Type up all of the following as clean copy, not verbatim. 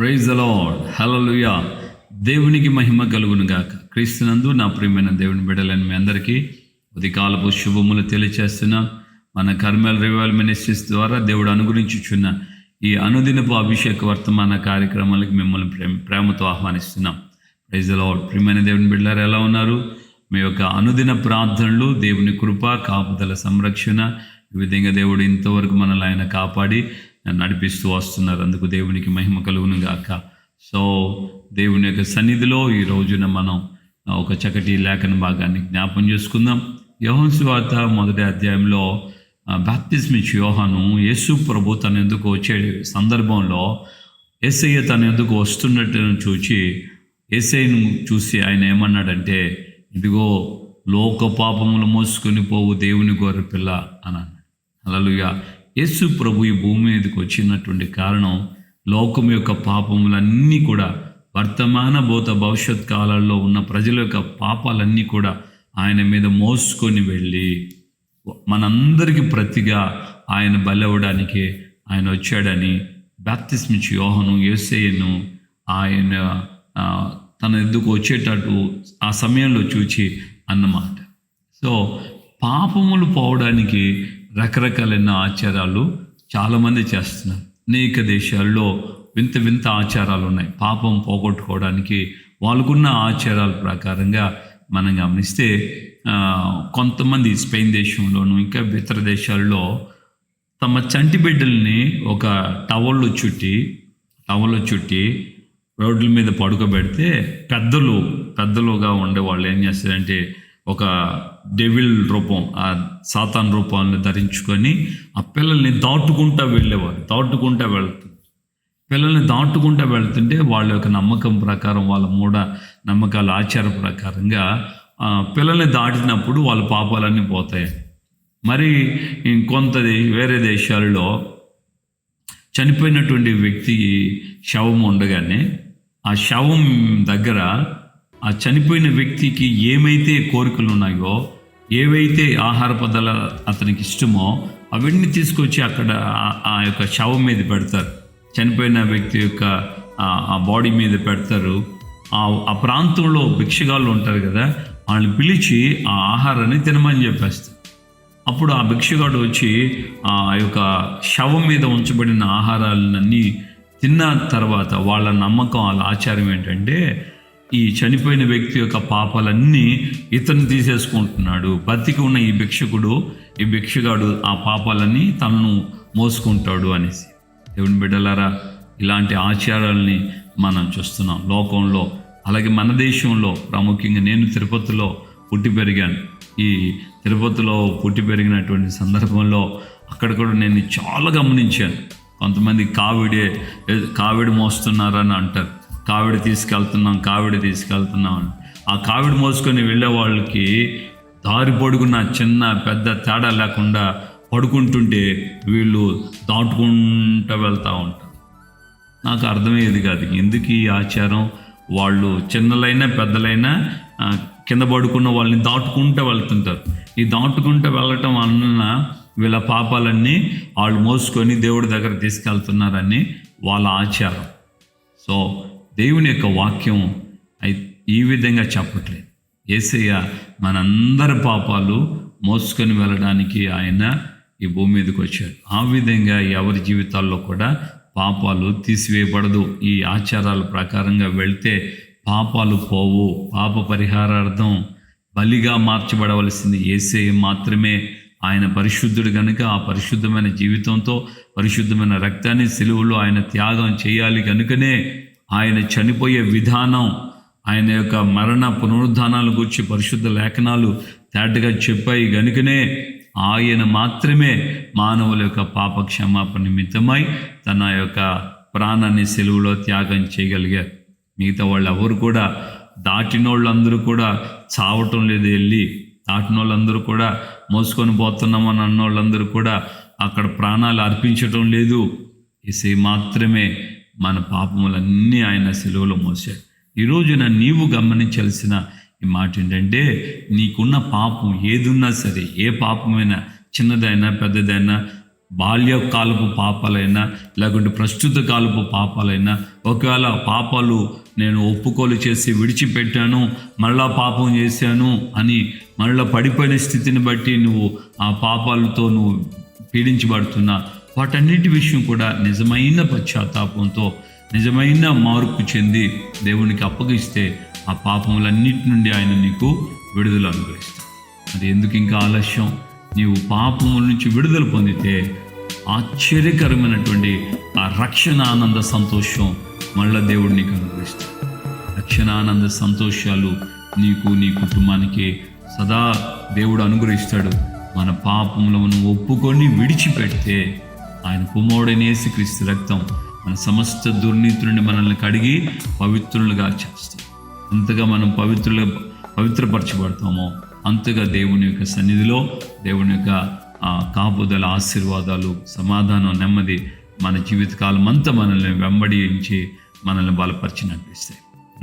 Praise the lord, హల్లెలూయా. దేవునికి మహిమ కలుగును గాక. క్రీస్తునందు నా ప్రియమైన దేవుని బిడ్డలని మీ అందరికీ ఉదయకాలపు శుభములు తెలియచేస్తున్నాం. మన కర్మల్ రివైవల్ మినిస్ట్రీస్ ద్వారా దేవుడు అనుగ్రహించుచున్న ఈ అనుదినపు అభిషేక వర్తమాన కార్యక్రమాలకు మిమ్మల్ని ప్రేమతో ఆహ్వానిస్తున్నాం. Praise the Lord. ప్రియమైన దేవుని బిడ్డలారు ఎలా ఉన్నారు? మీ యొక్క అనుదిన ప్రార్థనలు, దేవుని కృప, కాపుదల, సంరక్షణ, ఈ విధంగా దేవుడు ఇంతవరకు మనల్ని ఆయన కాపాడి నడిపిస్తూ వస్తున్నారు. అందుకు దేవునికి మహిమ కలుగును గాక. సో దేవుని యొక్క సన్నిధిలో ఈ రోజున మనం ఒక చక్కటి లేఖన భాగాన్ని జ్ఞాపం చేసుకుందాం. యోహాను సువార్త 1వ అధ్యాయంలో బాప్తిస్మ ఇచ్చే యోహాను యేసు ప్రభు తన ఎందుకు వచ్చే సందర్భంలో యేసయ్య తన ఎందుకు వస్తున్నట్టు చూచి యేసయ్యను చూసి ఆయన ఏమన్నాడంటే, ఇదిగో లోక పాపములు మోసుకొని పోవు దేవుని గొర్రె పిల్ల అని అన్నాడు. హల్లెలూయా. యేసు ప్రభు ఈ భూమి మీదకి వచ్చినటువంటి కారణం లోకం యొక్క పాపములన్నీ కూడా, వర్తమాన భూత భవిష్యత్ కాలాల్లో ఉన్న ప్రజల యొక్క పాపాలన్నీ కూడా ఆయన మీద మోసుకొని వెళ్ళి మనందరికీ ప్రతిగా ఆయన బలవడానికి ఆయన వచ్చాడని బాప్తిస్మ ఇచ్చే యోహాను యేసయ్యను ఆయన తన ఎద్దుకు వచ్చేటట్టు ఆ సమయంలో చూచి అన్నమాట. సో పాపములు పోవడానికి రకరకాలైన ఆచారాలు చాలామంది చేస్తున్నారు. అనేక దేశాల్లో వింత వింత ఆచారాలు ఉన్నాయి. పాపం పోగొట్టుకోవడానికి వాళ్ళకున్న ఆచారాల ప్రకారంగా మనం గమనిస్తే కొంతమంది స్పెయిన్ దేశంలోను ఇంకా ఇతర దేశాల్లో తమ చంటి బిడ్డల్ని ఒక టవల్లో చుట్టి రోడ్ల మీద పడుకోబెడితే పెద్దలుగా ఉండే వాళ్ళు ఏం చేస్తారంటే ఒక డెవిల్ రూపం, ఆ సాతాన్ రూపాన్ని ధరించుకొని ఆ పిల్లల్ని దాటుకుంటూ వెళ్తుంటే వాళ్ళ యొక్క నమ్మకం ప్రకారం, వాళ్ళ మూఢ నమ్మకాల ఆచార ప్రకారంగా పిల్లల్ని దాటినప్పుడు వాళ్ళ పాపాలన్నీ పోతాయి. మరి వేరే దేశాల్లో చనిపోయినటువంటి వ్యక్తి శవం ఉండగానే ఆ శవం దగ్గర ఆ చనిపోయిన వ్యక్తికి ఏమైతే కోరికలు ఉన్నాయో, ఏవైతే ఆహార పదార్థాలు అతనికి ఇష్టమో అవన్నీ తీసుకొచ్చి అక్కడ ఆ యొక్క శవం మీద పెడతారు. చనిపోయిన వ్యక్తి యొక్క ఆ బాడీ మీద పెడతారు. ఆ ప్రాంతంలో భిక్షగాళ్ళు ఉంటారు కదా, వాళ్ళని పిలిచి ఆ ఆహారాన్ని తినమని చెప్పేస్తారు. అప్పుడు ఆ భిక్షగాడు వచ్చి ఆ యొక్క శవం మీద ఉంచబడిన ఆహారాలన్నీ తిన్న తర్వాత వాళ్ళ నమ్మకం, వాళ్ళ ఆచారం ఏంటంటే, ఈ చనిపోయిన వ్యక్తి యొక్క పాపాలన్నీ ఇతను తీసేసుకుంటున్నాడు, బతికి ఉన్న ఈ భిక్షగాడు ఆ పాపాలన్నీ తనను మోసుకుంటాడు అనేసి. దేవుని బిడ్డలారా, ఇలాంటి ఆచారాలని మనం చూస్తున్నాం లోకంలో. అలాగే మన దేశంలో ప్రాముఖ్యంగా నేను తిరుపతిలో పుట్టి పెరిగాను. ఈ తిరుపతిలో పుట్టి పెరిగినటువంటి సందర్భంలో అక్కడ కూడా నేను చాలా గమనించాను. కొంతమంది కావిడి మోస్తున్నారని అంటారు. కావిడి తీసుకెళ్తున్నాం అని. ఆ కావిడి మోసుకొని వెళ్ళే వాళ్ళకి దారి పొడుగున చిన్న పెద్ద తేడా లేకుండా పడుకుంటుంటే వీళ్ళు దాటుకుంటూ వెళ్తూ ఉంటారు. నాకు అర్థమయ్యేది కాదు, ఎందుకు ఈ ఆచారం. వాళ్ళు చిన్నలైనా పెద్దలైనా కింద పడుకున్న వాళ్ళని దాటుకుంటూ వెళ్తుంటారు. ఈ దాటుకుంటూ వెళ్ళటం వలన వీళ్ళ పాపాలన్నీ వాళ్ళు మోసుకొని దేవుడి దగ్గర తీసుకెళ్తున్నారని వాళ్ళ ఆచారం. సో దేవుని యొక్క వాక్యం ఈ విధంగా చెప్పట్లేదు. యేసయ్య మనందరి పాపాలు మోసుకొని వెళ్ళడానికి ఆయన ఈ భూమి మీదకి వచ్చాడు. ఆ విధంగా ఎవరి జీవితాల్లో కూడా పాపాలు తీసివేయబడదు. ఈ ఆచారాల ప్రకారంగా వెళ్తే పాపాలు పోవు. పాప పరిహారార్థం బలిగా మార్చబడవలసింది యేసయ్య మాత్రమే. ఆయన పరిశుద్ధుడు కనుక ఆ పరిశుద్ధమైన జీవితంతో పరిశుద్ధమైన రక్తాన్ని సిలువలో ఆయన త్యాగం చేయాలి. కనుకనే ఆయన చనిపోయే విధానం, ఆయన యొక్క మరణ పునరుద్ధానాల గురించి పరిశుద్ధ లేఖనాలు తేటగా చెప్పాయి. కనుకనే ఆయన మాత్రమే మానవుల యొక్క పాప క్షమాపణ నిమిత్తమై తన యొక్క ప్రాణాన్ని సిలువలో త్యాగం చేయగలిగారు. మిగతా వాళ్ళు ఎవరు కూడా, దాటినోళ్ళందరూ కూడా చావటం లేదు. దాటినోళ్ళందరూ కూడా మోసుకొని పోతున్నామని అన్నోళ్ళందరూ కూడా అక్కడ ప్రాణాలు అర్పించటం లేదు. యేసయ్య మాత్రమే మన పాపములన్నీ ఆయన సిలువలో మోసాడు. ఈ రోజున నీవు గమనించాల్సిన ఈ మాట ఏంటంటే, నీకున్న పాపం ఏదున్నా సరే, ఏ పాపమైనా, చిన్నదైనా పెద్దదైనా, బాల్యకాలపు పాపాలైనా లేకుంటే ప్రస్తుత కాలపు పాపాలైనా, ఒకవేళ పాపాలు నేను ఒప్పుకోలు చేసి విడిచిపెట్టాను, మళ్ళా పాపం చేశాను అని మళ్ళా పడిపోయిన స్థితిని బట్టి నువ్వు ఆ పాపాలతో నువ్వు పీడించబడుతున్నా, వాటన్నిటి విషయం కూడా నిజమైన పశ్చాత్తాపంతో నిజమైన మార్పు చెంది దేవునికి అప్పగిస్తే ఆ పాపములన్నిటి నుండి ఆయన నీకు విడుదల అనుగ్రహిస్తాడు. అది ఎందుకు ఇంకా ఆలస్యం? నీవు పాపముల నుంచి విడుదల పొందితే ఆశ్చర్యకరమైనటువంటి ఆ రక్షణ ఆనంద సంతోషం మళ్ళా దేవుడు నీకు అనుగ్రహిస్తాడు. రక్షణ ఆనంద సంతోషాలు నీకు నీ కుటుంబానికి సదా దేవుడు అనుగ్రహిస్తాడు. మన పాపములను ఒప్పుకొని విడిచిపెడితే ఆయన కుమారుడైన యేసుక్రీస్తు రక్తం మన సమస్త దుర్నీతి నుండి మనల్ని కడిగి పవిత్రులుగా చేస్తాం. ఎంతగా మనం పవిత్రపరచబడతామో అంతగా దేవుని యొక్క సన్నిధిలో దేవుని యొక్క కాపుదల, ఆశీర్వాదాలు, సమాధానం, నెమ్మది మన జీవితకాలం అంతా మనల్ని వెంబడించి మనల్ని బలపరిచి నడిపిస్తాయి.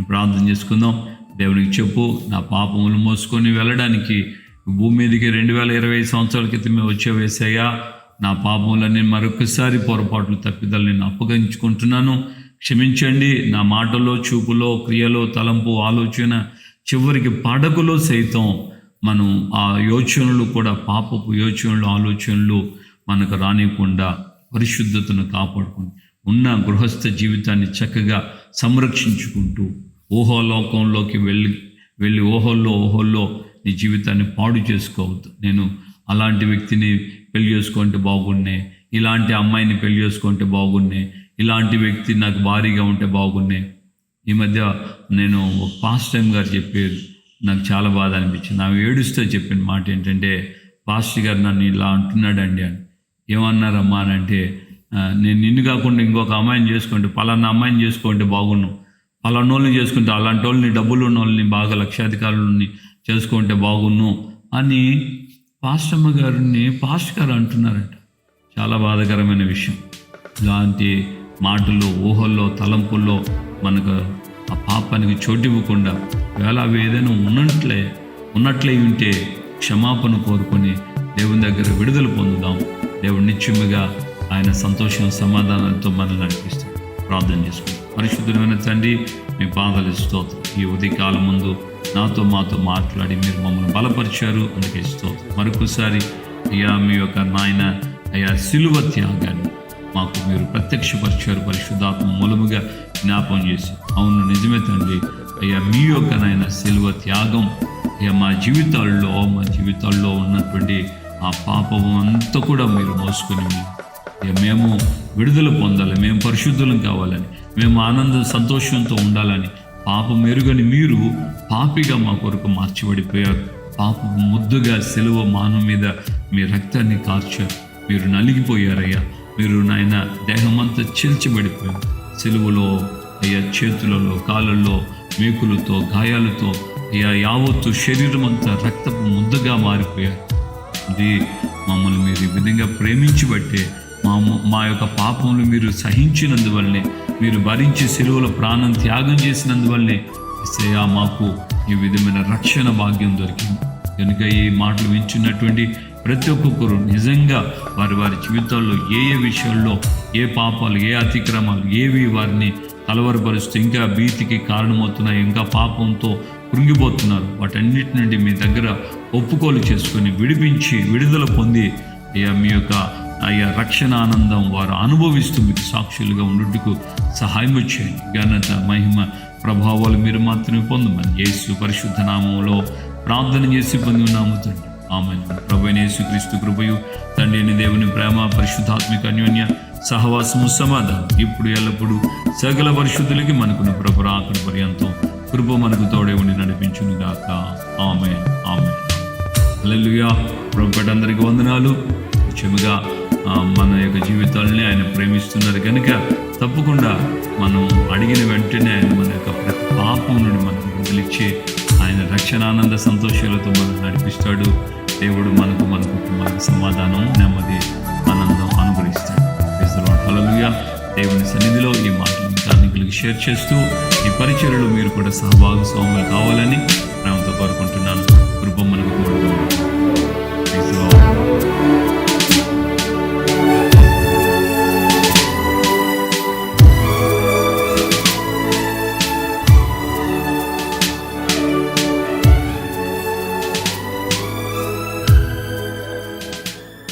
ప్రార్థన చేసుకుందాం. దేవునికి చెప్పు, నా పాపములు మోసుకొని వెళ్ళడానికి భూమి మీదకి 2020 సంవత్సరాల క్రితమే వచ్చేవేసయ్యా, నా పాపములన్నీ మరొకసారి పొరపాట్లు తప్పిదాలు నేను అప్పగించుకుంటున్నాను, క్షమించండి. నా మాటలో, చూపులో, క్రియలో, తలంపు, ఆలోచన, చివరికి పడకలో సైతం మనం ఆ యోచనలు కూడా, పాపపు యోచనలు, ఆలోచనలు మనకు రానివ్వకుండా పరిశుద్ధతను కాపాడుకుని ఉన్న గృహస్థ జీవితాన్ని చక్కగా సంరక్షించుకుంటూ ఊహాలోకంలోకి వెళ్ళి ఊహల్లో నీ జీవితాన్ని పాడు చేసుకోవద్దు. నేను అలాంటి వ్యక్తిని పెళ్లి చేసుకుంటే బాగున్నే, ఇలాంటి అమ్మాయిని పెళ్లి చేసుకుంటే బాగున్నే, ఇలాంటి వ్యక్తి నాకు భారీగా ఉంటే బాగున్నే. ఈ మధ్య నేను ఒక పాస్ట్ టైం గారు చెప్పేది నాకు చాలా బాధ అనిపించింది. నాకు ఏడుస్తూ చెప్పిన మాట ఏంటంటే, పాస్టర్ గారు నన్ను ఇలా అంటున్నాడండి అని. ఏమన్నారమ్మా అని అంటే, నేను నిన్ను కాకుండా ఇంకొక అమ్మాయిని చేసుకుంటే, పలానా అమ్మాయిని చేసుకుంటే బాగున్నాను, పలానా వాళ్ళని చేసుకుంటే, అలాంటి వాళ్ళని, డబ్బులు ఉన్న వాళ్ళని, బాగా లక్షాధికారులని చేసుకుంటే బాగున్ను అని పాస్టమ్మ గారిని పాస్టర్ గారు అంటున్నారట. చాలా బాధాకరమైన విషయం. ఇలాంటి మాటలు, ఊహల్లో, తలంపుల్లో మనకు ఆ పాపానికి చోటివ్వకుండా, వేళ అవి ఏదైనా ఉన్నట్లే ఉంటే క్షమాపణ కోరుకొని దేవుని దగ్గర విడుదల పొందుదాం. దేవుడు నిత్యముగా ఆయన సంతోషం, సమాధానాలతో మనల్ని నడిపిస్తాడు. ప్రార్థన చేసుకుంటాం. పరిశుద్ధమైన తండ్రి, మీ పాదాల స్తోత్రం. ఈ ఉదయకాలం ముందు మాతో మాట్లాడి మీరు మమ్మల్ని బలపరిచారు, అందుకే స్తోత్రం. మరొకసారి అయ్యా, మీ యొక్క నాయన అయ్యా సిలువ త్యాగాన్ని మాకు మీరు ప్రత్యక్షపరిచారు, పరిశుద్ధాత్మ మూలముగా జ్ఞాపం చేసి. అవును, నిజమే తండ్రి. అయ్యా, మీ యొక్క నాయన సిలువ త్యాగం అయ్యా మా జీవితాల్లో ఉన్నటువంటి ఆ పాపం అంతా కూడా మీరు మోసుకొని మేము విడుదల పొందాలి, మేము పరిశుద్ధులం కావాలని, మేము ఆనంద సంతోషంతో ఉండాలని పాపం ఎరుగని మీరు పాపిగా మా కొరకు మార్చిబడిపోయారు. పాపం ముద్దుగా సిలువ మానవ మీద మీ రక్తాన్ని కార్చారు. మీరు నలిగిపోయారయ్యా. మీరు నాయన దేహమంతా చీల్చబడిపోయారు. సిలువలో అయ్యా చేతులలో, కాళ్ళల్లో మేకులతో, గాయాలతో అయ్యా యావత్తు శరీరం అంతా రక్తపు ముద్దగా మారిపోయారు. అది మమ్మల్ని మీరు ఈ విధంగా ప్రేమించబట్టే, మా యొక్క పాపములు మీరు సహించినందువల్లనే, మీరు భరించి సిలువలో ప్రాణం త్యాగం చేసినందువల్లనే యేసయ్యా మాకు ఈ విధమైన రక్షణ భాగ్యం దొరికింది. కనుక ఈ మాటలు వింటున్నటువంటి ప్రతి ఒక్కొక్కరు నిజంగా వారి జీవితాల్లో ఏ విషయాల్లో, ఏ పాపాలు, ఏ అతిక్రమాలు ఏవి వారిని కలవరపరుస్తూ ఇంకా భీతికి కారణమవుతున్నాయి, ఇంకా పాపంతో కృంగిపోతున్నారు, వాటన్నిటి నుండి మీ దగ్గర ఒప్పుకోలు చేసుకొని విడుదల పొంది అయ్యా మీ యొక్క రక్షణ ఆనందం వారు అనుభవిస్తూ మీకు సాక్షులుగా ఉండుటకు సహాయం చేయండి. ఘనత, మహిమ, ప్రభావాలు మీరు మాత్రమే పొందమని యేసు పరిశుద్ధ నామములో ప్రార్థన చేసి పొంది ఉన్నాము తండ్రి. ఆమేన్. ప్రభువైన యేసుక్రీస్తు కృపయు, తండ్రి అయిన దేవుని ప్రేమ, పరిశుద్ధాత్మిక అన్యోన్య సహవాసము, సమాధానం ఇప్పుడు ఎల్లప్పుడూ సకల పరిశుద్ధులకి మనకున్న ప్రభు రాకడ పర్యంతం కృప మనకు తోడే ఉండి నడిపించును గాక. ఆమేన్. ఆమేన్. హల్లెలూయా. ప్రభువుకి అందరికీ వందనాలు. నిత్యముగా మన యొక్క జీవితాలని ఆయన ప్రేమిస్తున్నారు కనుక తప్పకుండా మనం అడిగిన వెంటనే ఆయన మన యొక్క ప్రతి పాపం నుండి మనకు విడుదలిచ్చి ఆయన రక్షణ ఆనంద సంతోషాలతో మనం నడిపిస్తాడు. దేవుడు మన కుటుంబానికి సమాధానం, నెమ్మది, ఆనందం అనుగ్రహిస్తాడు. హల్లెలూయా. దేవుని సన్నిధిలో ఈ మాటలు ఇంకా అనేకులకు షేర్ చేస్తూ ఈ పరిచర్యలో మీరు కూడా సహభాగస్వాములు కావాలని ప్రేమతో కోరుకుంటున్నాను. కృప మనకు తోడుగా ఉంటుంది.